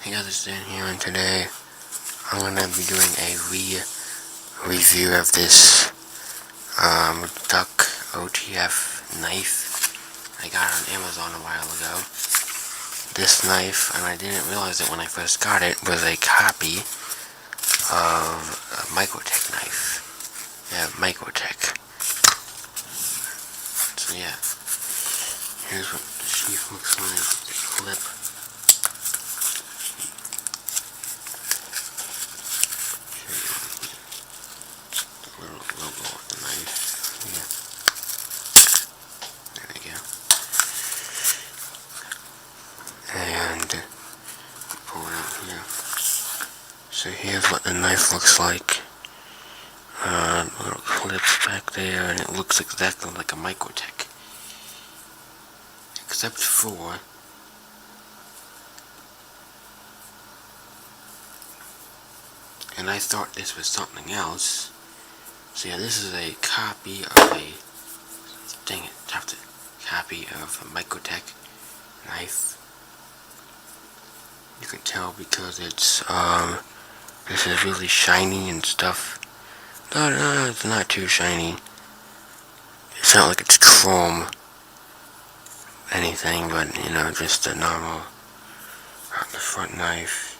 Hey guys, it's Dan here, and today I'm gonna be doing a review of this duck OTF knife I got on Amazon a while ago. This knife, and I didn't realize it when I first got it, was a copy of a Microtech knife. Yeah, Microtech. So yeah, here's what the sheath looks like. The clip. Little logo of the knife. Yeah. There we go. And pull it out here. So here's what the knife looks like. Little clips back there, and it looks exactly like a Microtech. Except for and I thought this was something else. So yeah, this is a copy of a copy of a Microtech knife. You can tell because it's this is really shiny and stuff. No, it's not too shiny. It's not like it's chrome anything, but you know, just a normal on the front knife.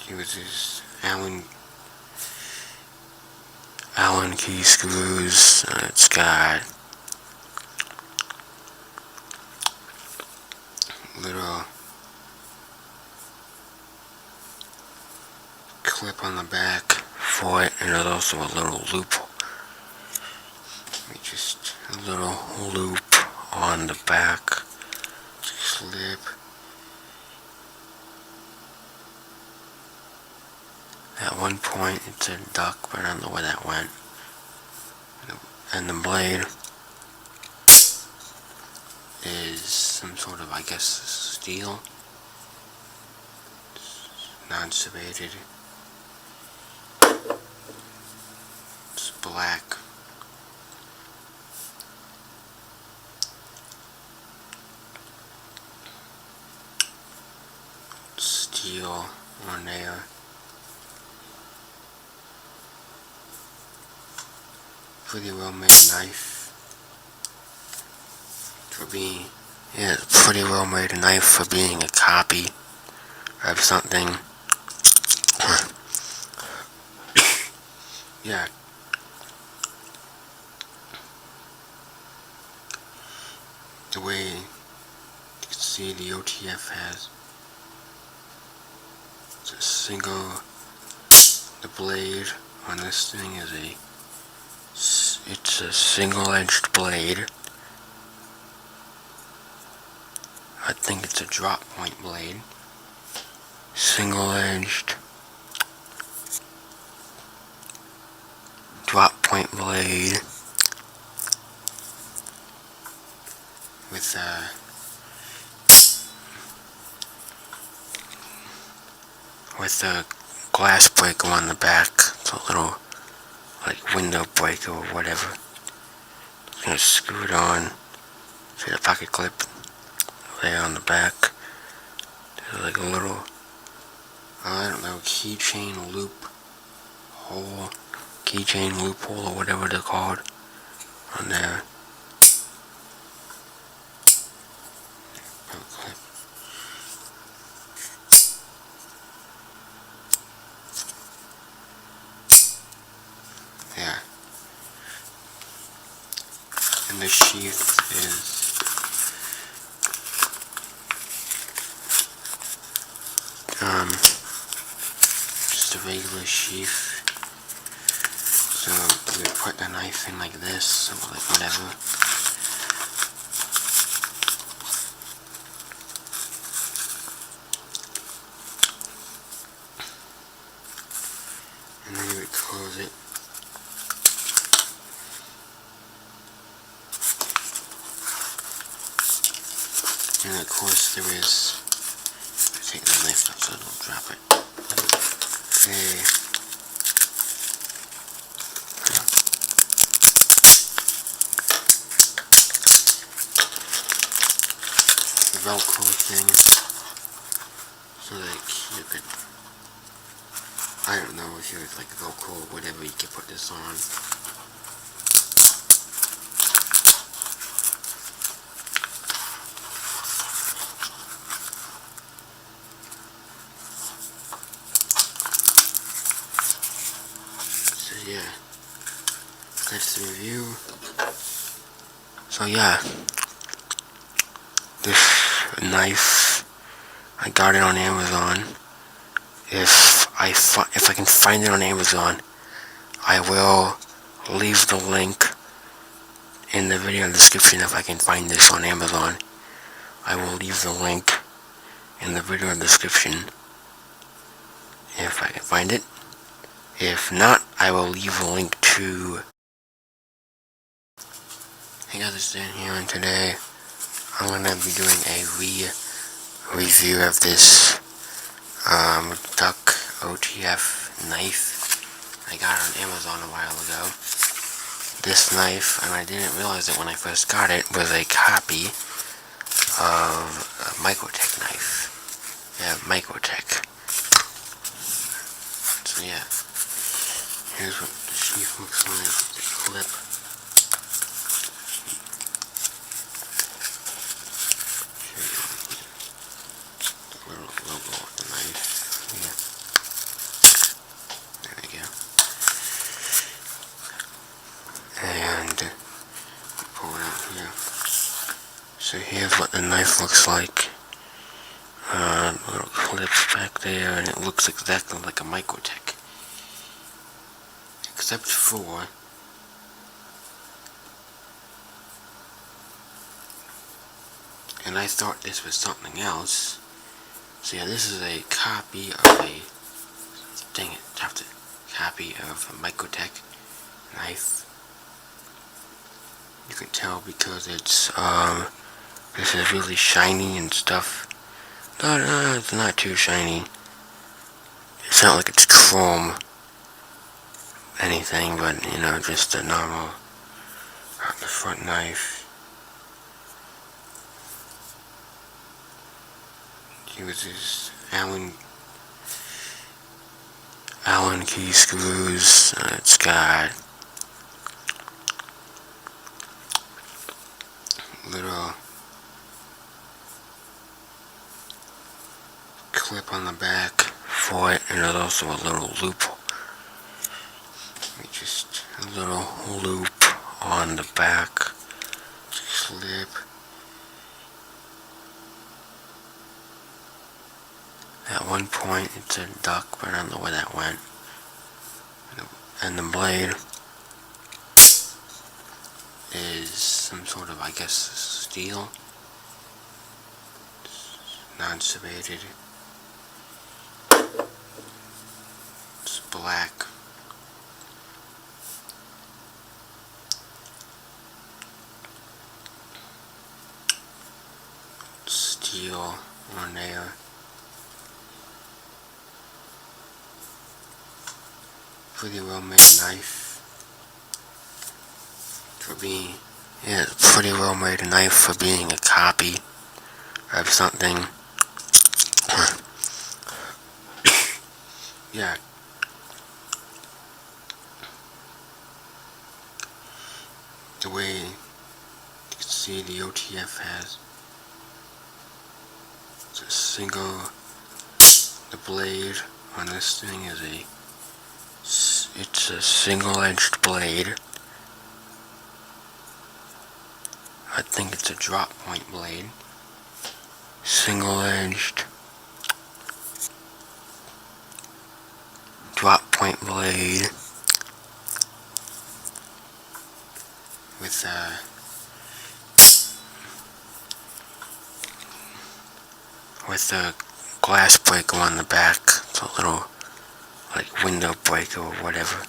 Uses Allen key screws. It's got little clip on the back for it, and there's also a little loop. Just a little loop on the back. Clip. At one point it said duck, but I don't know where that went. And the blade is some sort of, I guess, steel. Non-serrated. It's black. Steel on there. Pretty well made knife for being, yeah, pretty well made knife for being a copy of something. Yeah. The way you can see the OTF has it's a single, the blade on this thing is it's a single-edged blade. I think it's a drop point blade. Single-edged drop point blade with a glass breaker on the back. It's a little like window breaker or whatever. Just gonna screw it on. See the pocket clip there on the back. There's like a little, I don't know, keychain loop hole, keychain loophole or whatever they're called on there. Clip. Yeah. And the sheath is just a regular sheath. So you would put the knife in like this, or like whatever. And then you would close it. And of course there is, take the knife out so I don't drop it. Velcro thing, so like you could, I don't know if you're like Velcro or whatever, you could put this on. So yeah, that's the review. So yeah, this knife, I got it on Amazon. If I can find it on Amazon, I will leave the link in the video description. If I can find this on Amazon, I will leave the link in the video description if I can find it. If not, I will leave a link to... Hey guys, it's Dan here, and today I'm going to be doing a review of this duck OTF knife I got on Amazon a while ago. This knife, and I didn't realize it when I first got it, was a copy of a Microtech knife. Yeah, Microtech. So yeah, here's what the sheath looks like, the clip. The little logo of the knife. Yeah. There we go. And pull it out here. So here's what the knife looks like. Little clips back there, and it looks exactly like a Microtech. Except for and I thought this was something else. So yeah, this is a copy of a, dang it, dropped it, copy of a Microtech knife. You can tell because it's, this is really shiny and stuff. No, it's not too shiny. It's not like it's chrome, anything, but, you know, just a normal, the front knife. Uses Allen key screws. It's got little clip on the back for it, and there's also a little loop. Just a little loop on the back. Clip. At one point it said duck, but I don't know where that went. And the blade is some sort of, I guess, steel. Non-serrated. It's black. Steel on there. Pretty well made knife for being, yeah, pretty well made knife for being a copy of something. Yeah. The way you can see the OTF has, it's a single, the blade on this thing is it's a single-edged blade. I think it's a drop point blade. Single-edged drop point blade with a glass breaker on the back. It's a little like window breaker or whatever.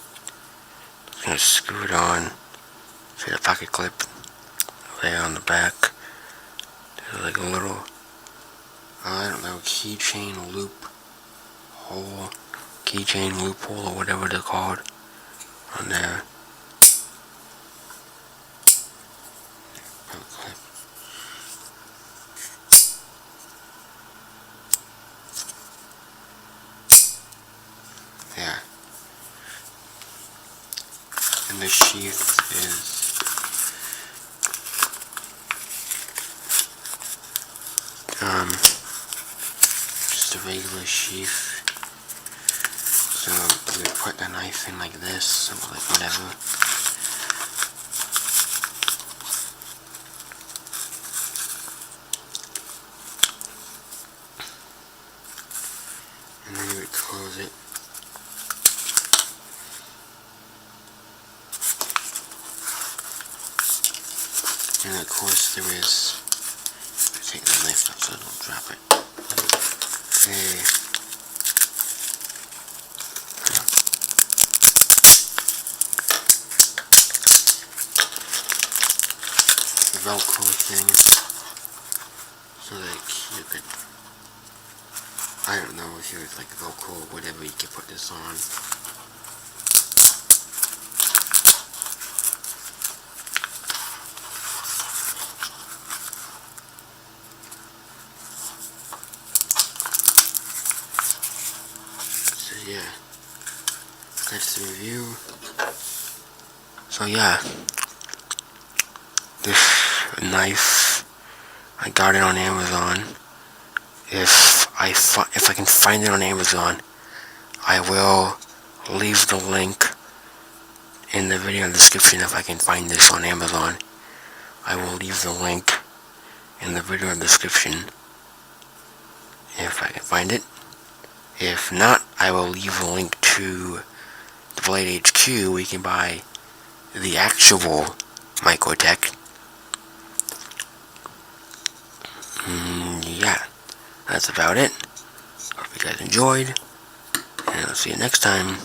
Just gonna screw it on. See the pocket clip there on the back. There's like a little, I don't know, keychain loop hole, keychain loophole or whatever they're called on there. Clip. And the sheath is just a regular sheath. So you would put the knife in like this, or like whatever. And then you would close it. And of course there is, take the knife out so I don't drop it. Velcro thing, so like you could, I don't know if you would like Velcro or whatever, you could put this on. So yeah, that's the review. So yeah, this knife, I got it on Amazon. If I can find it on Amazon, I will leave the link in the video description. If I can find this on Amazon, I will leave the link in the video description if I can find it. If not, I will leave a link to the Blade HQ where you can buy the actual Microtech. Yeah, that's about it. Hope you guys enjoyed, and I'll see you next time.